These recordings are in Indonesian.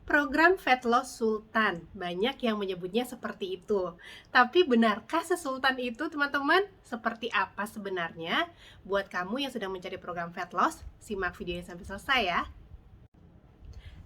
Program Fat Loss Sultan, banyak yang menyebutnya seperti itu. Tapi benarkah sesultan itu, teman-teman? Seperti apa sebenarnya? Buat kamu yang sedang mencari program fat loss, simak videonya sampai selesai ya.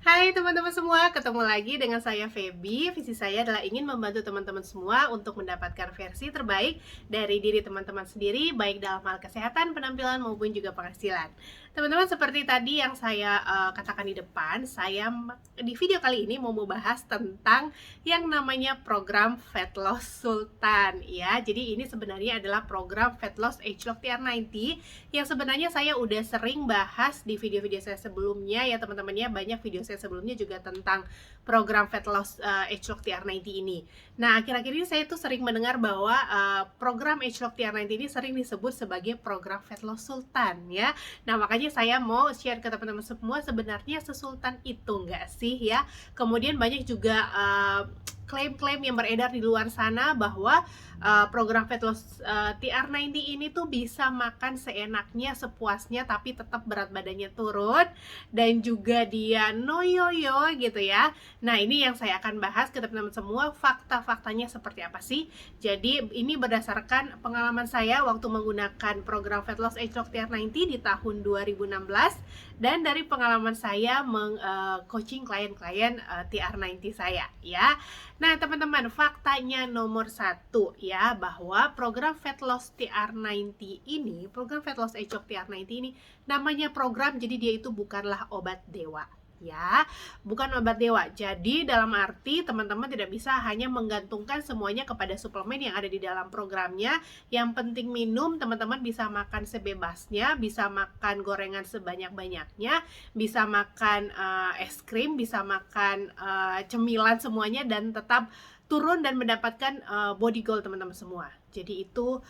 Hai teman-teman semua, ketemu lagi dengan saya Feby. Visi saya adalah ingin membantu teman-teman semua untuk mendapatkan versi terbaik dari diri teman-teman sendiri, baik dalam hal kesehatan, penampilan, maupun juga penghasilan. Teman-teman, seperti tadi yang saya katakan di depan, saya di video kali ini mau membahas tentang yang namanya program Fat Loss Sultan ya. Jadi ini sebenarnya adalah program Fat Loss Agelock TR90 yang sebenarnya saya udah sering bahas di video-video saya sebelumnya ya teman-teman ya. Banyak video saya sebelumnya juga tentang program Fat Loss Agelock TR90 ini. Nah, akhir-akhir ini saya tuh sering mendengar bahwa program Agelock TR90 ini sering disebut sebagai program Fat Loss Sultan ya. Nah, makanya saya mau share ke teman-teman semua, sebenarnya sesultan itu enggak sih ya. Kemudian banyak juga klaim-klaim yang beredar di luar sana bahwa program Fat Loss TR90 ini tuh bisa makan seenaknya, sepuasnya, tapi tetap berat badannya turun dan juga dia no yoyo gitu ya. Nah, ini yang saya akan bahas ke teman-teman semua, fakta-faktanya seperti apa sih. Jadi ini berdasarkan pengalaman saya waktu menggunakan program Fat Loss Agelock TR90 di tahun 2016 dan dari pengalaman saya coaching klien-klien TR90 saya ya. Nah teman-teman, faktanya nomor 1 ya, bahwa program Fat Loss TR90 ini, program Fat Loss Agelock TR90 ini namanya program, jadi dia itu bukanlah obat dewa ya, bukan obat dewa. Jadi dalam arti teman-teman tidak bisa hanya menggantungkan semuanya kepada suplemen yang ada di dalam programnya. Yang penting minum, teman-teman bisa makan sebebasnya, bisa makan gorengan sebanyak-banyaknya, bisa makan es krim, bisa makan cemilan semuanya dan tetap turun dan mendapatkan body goal teman-teman semua. Jadi itu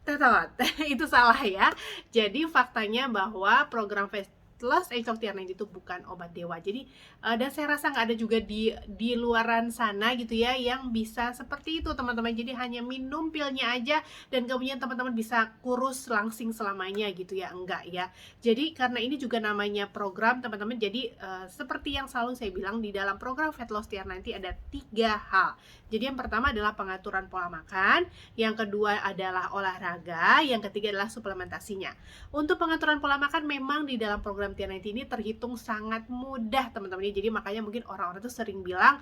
tetot, itu salah ya. Jadi faktanya bahwa program Fat Loss Agelock TR90 itu bukan obat dewa. Jadi dan saya rasa nggak ada juga di luaran sana gitu ya yang bisa seperti itu teman-teman. Jadi hanya minum pilnya aja dan kemudian teman-teman bisa kurus langsing selamanya gitu ya, enggak ya. Jadi karena ini juga namanya program teman-teman, jadi seperti yang selalu saya bilang, di dalam program Fat Loss TR90 ada 3 hal. Jadi yang pertama adalah pengaturan pola makan, yang kedua adalah olahraga, yang ketiga adalah suplementasinya. Untuk pengaturan pola makan memang di dalam program TR90 ini terhitung sangat mudah teman-teman. Jadi makanya mungkin orang-orang tuh sering bilang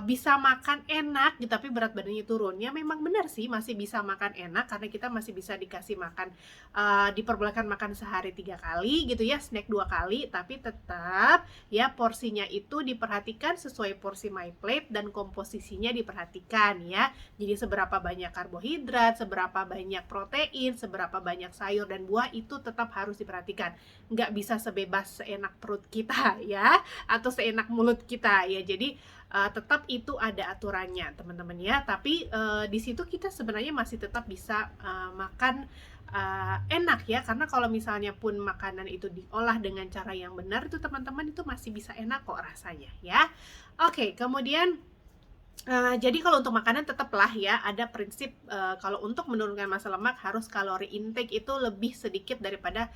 bisa makan enak gitu, tapi berat badannya turun. Ya memang benar sih, masih bisa makan enak karena kita masih bisa dikasih makan, diperbolehkan makan sehari 3 kali gitu ya, snack 2 kali, tapi tetap ya porsinya itu diperhatikan sesuai porsi My Plate dan komposisinya diperhatikan ya. Jadi seberapa banyak karbohidrat, seberapa banyak protein, seberapa banyak sayur dan buah itu tetap harus diperhatikan. Nggak bisa sebebas seenak perut kita ya, atau seenak mulut kita ya. Jadi tetap itu ada aturannya teman-teman ya. Tapi di situ kita sebenarnya masih tetap bisa makan enak ya, karena kalau misalnya pun makanan itu diolah dengan cara yang benar itu teman-teman itu masih bisa enak kok rasanya ya. Oke, kemudian jadi kalau untuk makanan tetaplah ya ada prinsip, kalau untuk menurunkan massa lemak harus kalori intake itu lebih sedikit daripada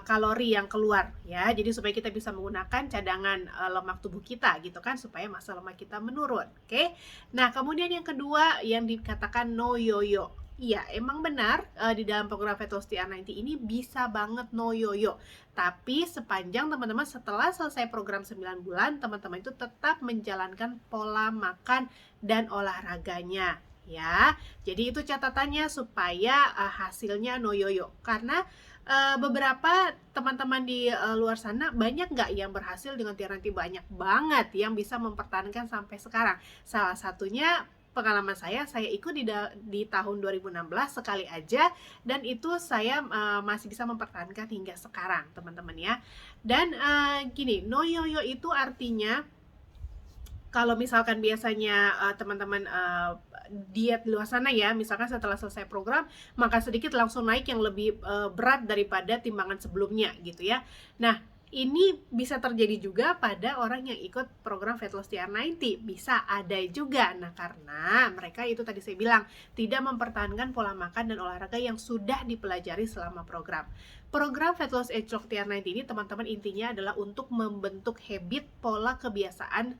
kalori yang keluar ya. Jadi supaya kita bisa menggunakan cadangan lemak tubuh kita gitu kan, supaya massa lemak kita menurun. Oke. Nah, kemudian yang kedua yang dikatakan no yoyo. Iya, emang benar di dalam program Fat Loss TR90 ini bisa banget no yoyo. Tapi sepanjang teman-teman setelah selesai program 9 bulan, teman-teman itu tetap menjalankan pola makan dan olahraganya ya. Jadi itu catatannya supaya hasilnya no yoyo. Karena beberapa teman-teman di luar sana banyak nggak yang berhasil dengan TR90, banyak banget yang bisa mempertahankan sampai sekarang. Salah satunya pengalaman saya ikut di tahun 2016 sekali aja, dan itu saya masih bisa mempertahankan hingga sekarang teman-teman ya. Dan gini, no yoyo itu artinya kalau misalkan biasanya teman-teman diet di luar sana ya, misalkan setelah selesai program makan sedikit langsung naik yang lebih berat daripada timbangan sebelumnya gitu ya. Nah, Ini bisa terjadi juga pada orang yang ikut program Fat Loss TR90, bisa ada juga. Nah, karena mereka itu tadi saya bilang tidak mempertahankan pola makan dan olahraga yang sudah dipelajari selama program. Program Fat Loss Age TR90 ini teman-teman intinya adalah untuk membentuk habit pola kebiasaan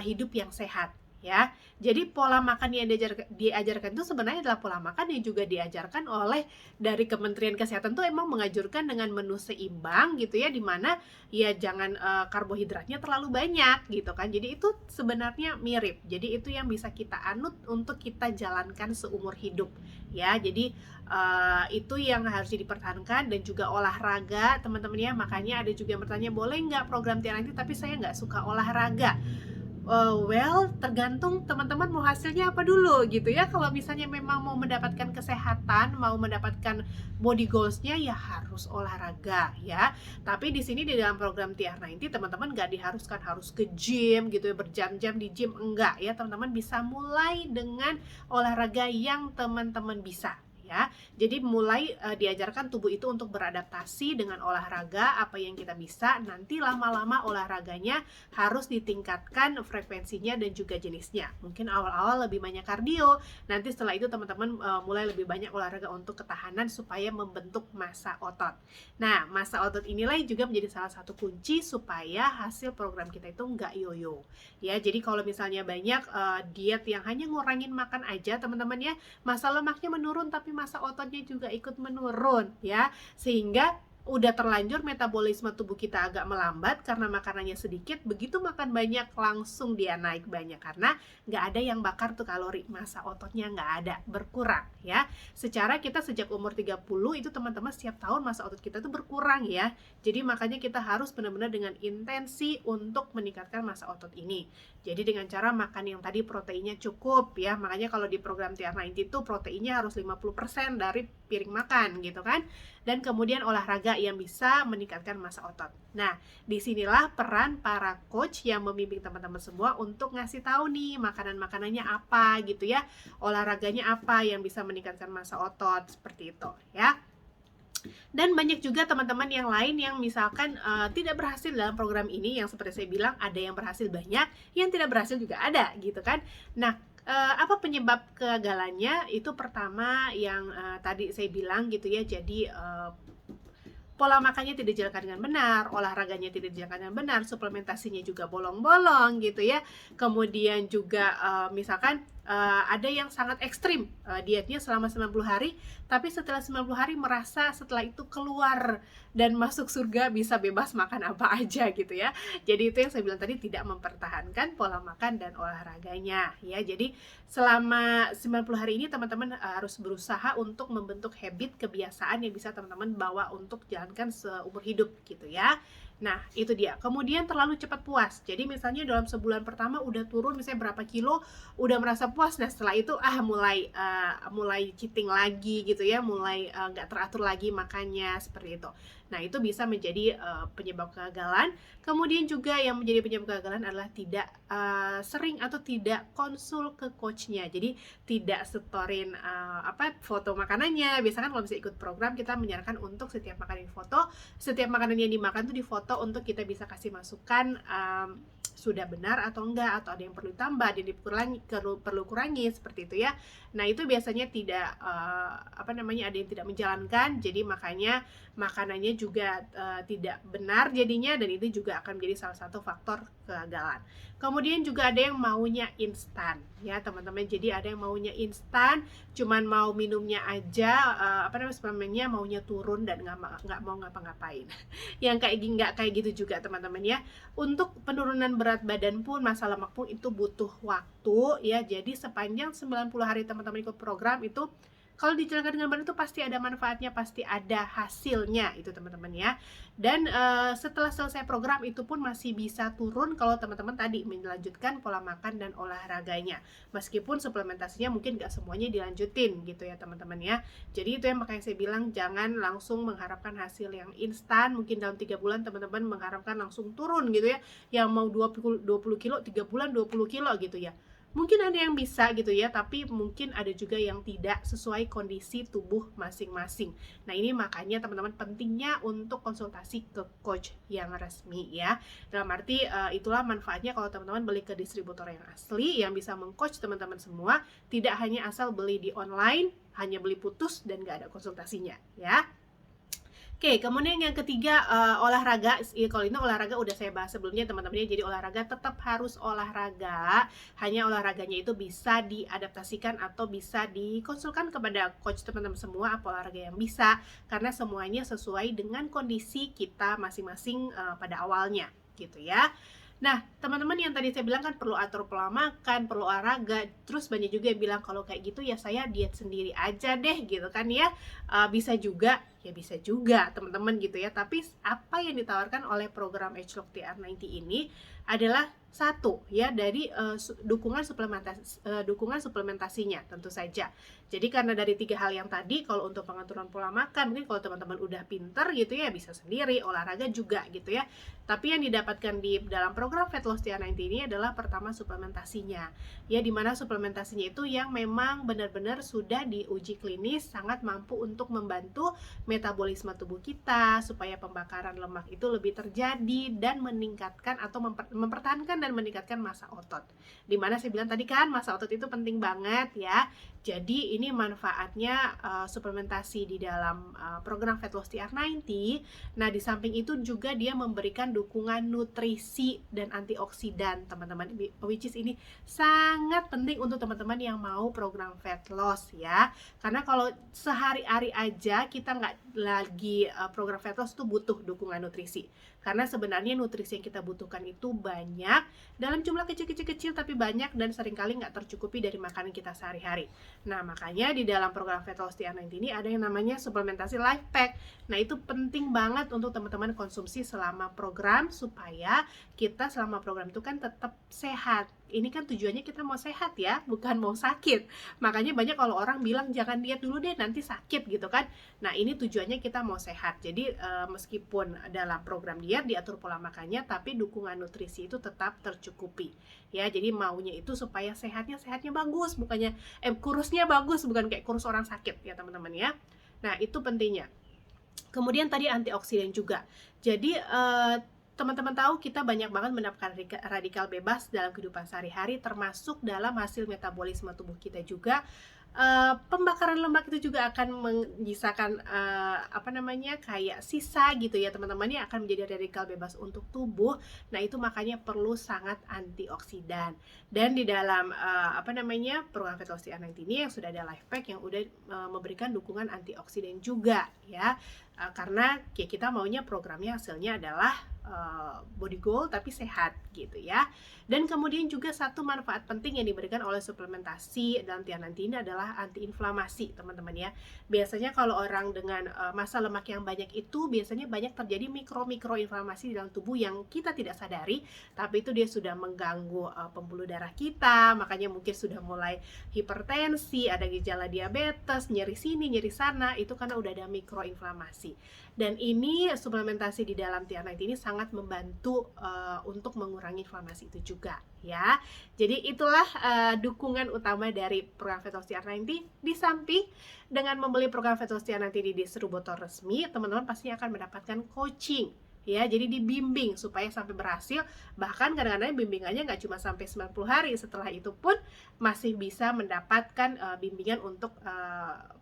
hidup yang sehat. Ya, jadi pola makan yang diajarkan itu sebenarnya adalah pola makan yang juga diajarkan oleh dari Kementerian Kesehatan tuh emang menganjurkan dengan menu seimbang gitu ya, dimana ya jangan karbohidratnya terlalu banyak gitu kan. Jadi itu sebenarnya mirip. Jadi itu yang bisa kita anut untuk kita jalankan seumur hidup ya. Jadi itu yang harus dipertahankan, dan juga olahraga teman-teman ya. Makanya ada juga yang bertanya, boleh nggak program TR90 tapi saya nggak suka olahraga. Well, tergantung teman-teman mau hasilnya apa dulu gitu ya. Kalau misalnya memang mau mendapatkan kesehatan, mau mendapatkan body goals-nya, ya harus olahraga ya. Tapi di sini di dalam program TR90 teman-teman nggak diharuskan harus ke gym gitu ya, berjam-jam di gym, enggak ya. Teman-teman bisa mulai dengan olahraga yang teman-teman bisa ya. Jadi mulai diajarkan tubuh itu untuk beradaptasi dengan olahraga apa yang kita bisa. Nanti lama-lama olahraganya harus ditingkatkan frekuensinya dan juga jenisnya. Mungkin awal-awal lebih banyak kardio, nanti setelah itu teman-teman mulai lebih banyak olahraga untuk ketahanan supaya membentuk massa otot. Nah, massa otot inilah juga menjadi salah satu kunci supaya hasil program kita itu nggak yoyo. Ya, jadi kalau misalnya banyak diet yang hanya ngurangin makan aja teman-teman ya, massa lemaknya menurun tapi massa ototnya juga ikut menurun ya, sehingga udah terlanjur metabolisme tubuh kita agak melambat karena makanannya sedikit, begitu makan banyak langsung dia naik banyak karena nggak ada yang bakar tuh kalori, massa ototnya nggak ada, berkurang ya. Secara kita sejak umur 30 itu teman-teman setiap tahun massa otot kita tuh berkurang ya. Jadi makanya kita harus benar-benar dengan intensi untuk meningkatkan massa otot ini. Jadi dengan cara makan yang tadi proteinnya cukup ya. Makanya kalau di program TR90 itu proteinnya harus 50% dari piring makan gitu kan. Dan kemudian olahraga yang bisa meningkatkan massa otot. Nah, disinilah peran para coach yang membimbing teman-teman semua untuk ngasih tahu nih makanan-makanannya apa gitu ya, olahraganya apa yang bisa meningkatkan massa otot, seperti itu ya. Dan banyak juga teman-teman yang lain yang misalkan tidak berhasil dalam program ini, yang seperti saya bilang ada yang berhasil banyak, yang tidak berhasil juga ada gitu kan. Nah, apa penyebab kegagalannya? Itu pertama yang tadi saya bilang gitu ya. Jadi pola makannya tidak dijalankan dengan benar, olahraganya tidak dijalankan dengan benar, suplementasinya juga bolong-bolong gitu ya. Kemudian juga misalkan ada yang sangat ekstrim dietnya selama 90 hari, tapi setelah 90 hari merasa setelah itu keluar dan masuk surga, bisa bebas makan apa aja gitu ya. Jadi itu yang saya bilang tadi, tidak mempertahankan pola makan dan olahraganya ya. Jadi selama 90 hari ini teman-teman harus berusaha untuk membentuk habit, kebiasaan yang bisa teman-teman bawa untuk jalankan seumur hidup gitu ya. Nah, itu dia. Kemudian terlalu cepat puas. Jadi misalnya dalam sebulan pertama udah turun misalnya berapa kilo, udah merasa puas. Nah, setelah itu mulai cheating lagi gitu ya, mulai nggak teratur lagi makannya, seperti itu. Nah, itu bisa menjadi penyebab kegagalan. Kemudian juga yang menjadi penyebab kegagalan adalah tidak sering atau tidak konsul ke coachnya. Jadi tidak setorin foto makanannya. Biasanya kan kalau bisa ikut program, kita menyarankan untuk setiap makanan foto, setiap makanan yang dimakan tuh difoto untuk kita bisa kasih masukan sudah benar atau enggak, atau ada yang perlu tambah, ada yang perlu kurangi, seperti itu ya. Nah, itu biasanya tidak ada yang tidak menjalankan, jadi makanya makanannya juga tidak benar jadinya, dan itu juga akan menjadi salah satu faktor kegagalan. Kemudian juga ada yang maunya instan ya teman-teman. Jadi ada yang maunya instan, cuman mau minumnya aja, suplemennya maunya turun dan nggak mau ngapa-ngapain. Yang nggak kayak gitu juga teman-teman ya. Untuk penurunan berat badan pun, massa lemak pun itu butuh waktu ya. Jadi sepanjang 90 hari teman-teman ikut program itu, kalau dijalankan dengan benar itu pasti ada manfaatnya, pasti ada hasilnya itu teman-teman ya. Dan setelah selesai program itu pun masih bisa turun kalau teman-teman tadi melanjutkan pola makan dan olahraganya. Meskipun suplementasinya mungkin gak semuanya dilanjutin gitu ya teman-teman ya. Jadi itu yang makanya saya bilang jangan langsung mengharapkan hasil yang instan. Mungkin dalam 3 bulan teman-teman mengharapkan langsung turun gitu ya. Yang mau 20 kilo 3 bulan 20 kilo gitu ya. mungkin ada yang bisa gitu ya, tapi mungkin ada juga yang tidak sesuai kondisi tubuh masing-masing. Nah ini makanya teman-teman pentingnya untuk konsultasi ke coach yang resmi ya. Dalam arti itulah manfaatnya kalau teman-teman beli ke distributor yang asli, yang bisa mengcoach teman-teman semua, tidak hanya asal beli di online, hanya beli putus dan gak ada konsultasinya ya. Oke, kemudian yang ketiga olahraga. Kalau ini olahraga udah saya bahas sebelumnya teman-teman ya. Jadi olahraga tetap harus olahraga. Hanya olahraganya itu bisa diadaptasikan atau bisa dikonsulkan kepada coach teman-teman semua apa olahraga yang bisa, karena semuanya sesuai dengan kondisi kita masing-masing pada awalnya gitu ya. Nah, teman-teman yang tadi saya bilang kan perlu atur pola makan, perlu olahraga. Terus banyak juga yang bilang kalau kayak gitu ya saya diet sendiri aja deh gitu kan ya. Bisa juga, ya bisa juga teman-teman gitu ya. Tapi apa yang ditawarkan oleh program Agelock TR90 ini adalah satu ya dari dukungan suplementasinya tentu saja. Jadi karena dari 3 hal yang tadi, kalau untuk pengaturan pola makan mungkin kalau teman-teman udah pinter gitu ya bisa sendiri, olahraga juga gitu ya. Tapi yang didapatkan di dalam program Fat Loss TR90 ini adalah pertama suplementasinya. Ya dimana suplementasinya itu yang memang benar-benar sudah diuji klinis sangat mampu untuk membantu metabolisme tubuh kita supaya pembakaran lemak itu lebih terjadi dan meningkatkan atau mempertahankan dan meningkatkan massa otot. Dimana saya bilang tadi kan massa otot itu penting banget ya. Jadi ini manfaatnya suplementasi di dalam program Fat Loss TR90. Nah di samping itu juga dia memberikan dukungan nutrisi dan antioksidan teman-teman, which is ini sangat penting untuk teman-teman yang mau program fat loss ya. Karena kalau sehari-hari aja kita nggak lagi program fat loss tuh butuh dukungan nutrisi. Karena sebenarnya nutrisi yang kita butuhkan itu banyak, dalam jumlah kecil-kecil tapi banyak dan seringkali nggak tercukupi dari makanan kita sehari-hari. Nah makanya di dalam program Fat Loss TR90 ini ada yang namanya suplementasi life pack. Nah itu penting banget untuk teman-teman konsumsi selama program supaya kita selama program itu kan tetap sehat. Ini kan tujuannya kita mau sehat ya, bukan mau sakit. Makanya banyak kalau orang bilang jangan diet dulu deh nanti sakit gitu kan. Nah ini tujuannya kita mau sehat. Jadi meskipun dalam program diet diatur pola makannya, tapi dukungan nutrisi itu tetap tercukupi. Ya jadi maunya itu supaya sehatnya bagus, bukannya kurusnya bagus, bukan kayak kurus orang sakit ya teman-teman ya. Nah itu pentingnya. Kemudian tadi antioksidan juga. Jadi teman-teman tahu kita banyak banget mendapatkan radikal bebas dalam kehidupan sehari-hari, termasuk dalam hasil metabolisme tubuh kita juga. Pembakaran lemak itu juga akan menyisakan kayak sisa gitu ya teman-teman, yang akan menjadi radikal bebas untuk tubuh. Nah itu makanya perlu sangat antioksidan. Dan di dalam program Fat Loss TR90 ini yang sudah ada life pack yang udah memberikan dukungan antioksidan juga ya. Karena ya kita maunya programnya hasilnya adalah body goal tapi sehat gitu ya. Dan kemudian juga satu manfaat penting yang diberikan oleh suplementasi dalam TR90 ini adalah antiinflamasi teman-teman ya. Biasanya kalau orang dengan massa lemak yang banyak itu biasanya banyak terjadi mikro-inflamasi di dalam tubuh yang kita tidak sadari, tapi itu dia sudah mengganggu pembuluh darah kita, makanya mungkin sudah mulai hipertensi, ada gejala diabetes, nyeri sini, nyeri sana, itu karena udah ada mikroinflamasi. Dan ini suplementasi di dalam TR90 ini sangat membantu untuk mengurangi inflamasi itu juga ya. Jadi itulah dukungan utama dari program Fat Loss TR90. Di samping dengan membeli program Fat Loss TR90 di distributor resmi, teman-teman pastinya akan mendapatkan coaching ya, jadi dibimbing supaya sampai berhasil. Bahkan kadang-kadang bimbingannya nggak cuma sampai 90 hari, setelah itu pun masih bisa mendapatkan bimbingan untuk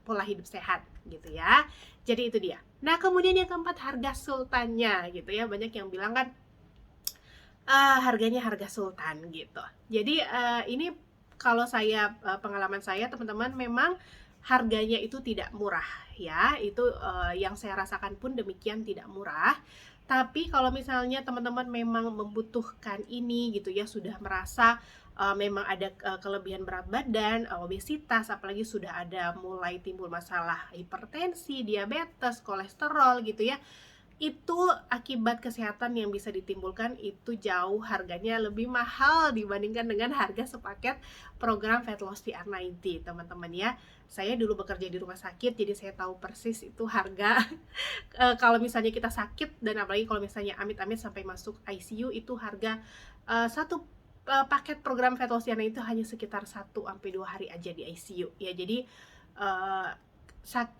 pola hidup sehat gitu ya. Jadi itu dia. Nah kemudian yang keempat, harga sultannya gitu ya. Banyak yang bilang kan harganya harga sultan gitu. Jadi ini kalau saya pengalaman saya teman-teman, memang harganya itu tidak murah ya. Itu yang saya rasakan pun demikian, tidak murah. Tapi kalau misalnya teman-teman memang membutuhkan ini gitu ya, sudah merasa memang ada kelebihan berat badan, obesitas, apalagi sudah ada mulai timbul masalah hipertensi, diabetes, kolesterol gitu ya, itu akibat kesehatan yang bisa ditimbulkan itu jauh harganya lebih mahal dibandingkan dengan harga sepaket program Fat Loss TR90 teman-teman ya. Saya dulu bekerja di rumah sakit, jadi saya tahu persis itu harga kalau misalnya kita sakit, dan apalagi kalau misalnya amit-amit sampai masuk ICU, itu harga satu paket program fat loss Tiana itu hanya sekitar 1 sampai 2 hari aja di ICU ya. Jadi uh,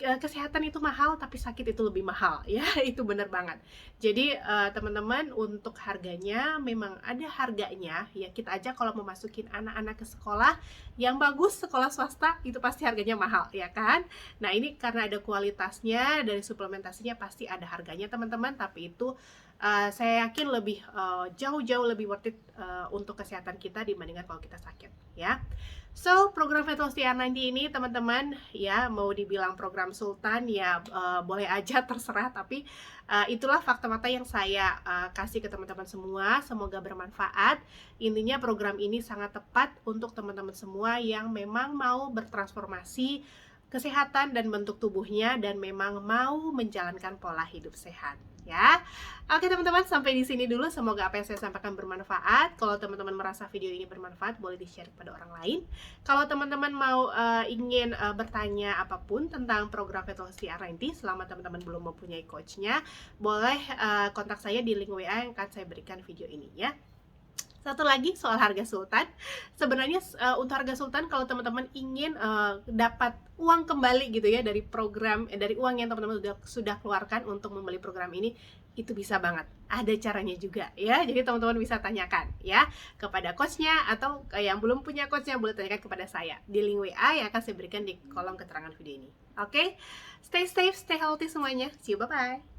kesehatan itu mahal, tapi sakit itu lebih mahal ya. Itu bener banget. Jadi teman-teman, untuk harganya memang ada harganya ya. Kita aja kalau mau masukin anak-anak ke sekolah yang bagus, sekolah swasta, itu pasti harganya mahal ya kan. Nah ini karena ada kualitasnya, dari suplementasinya pasti ada harganya teman-teman. Tapi itu saya yakin lebih jauh-jauh lebih worth it untuk kesehatan kita dibandingkan kalau kita sakit ya. So, program Fat Loss TR90 ini teman-teman ya, mau dibilang program sultan ya boleh aja, terserah. Tapi itulah fakta-fakta yang saya kasih ke teman-teman semua. Semoga bermanfaat. Intinya program ini sangat tepat untuk teman-teman semua yang memang mau bertransformasi kesehatan dan bentuk tubuhnya, dan memang mau menjalankan pola hidup sehat ya. Oke teman-teman, sampai di sini dulu. Semoga apa yang saya sampaikan bermanfaat. Kalau teman-teman merasa video ini bermanfaat, boleh di-share kepada orang lain. Kalau teman-teman mau ingin bertanya apapun tentang program Fat Loss TR90 selama teman-teman belum mempunyai coachnya, boleh kontak saya di link WA yang akan saya berikan video ini ya. Satu lagi soal harga sultan. Sebenarnya untuk harga sultan, kalau teman-teman ingin dapat uang kembali gitu ya dari program, dari uang yang teman-teman sudah keluarkan untuk membeli program ini, itu bisa banget. Ada caranya juga ya. Jadi teman-teman bisa tanyakan ya kepada coachnya, atau yang belum punya coachnya boleh tanyakan kepada saya di link WA yang akan saya berikan di kolom keterangan video ini. Oke, stay safe, stay healthy semuanya. See you, bye-bye.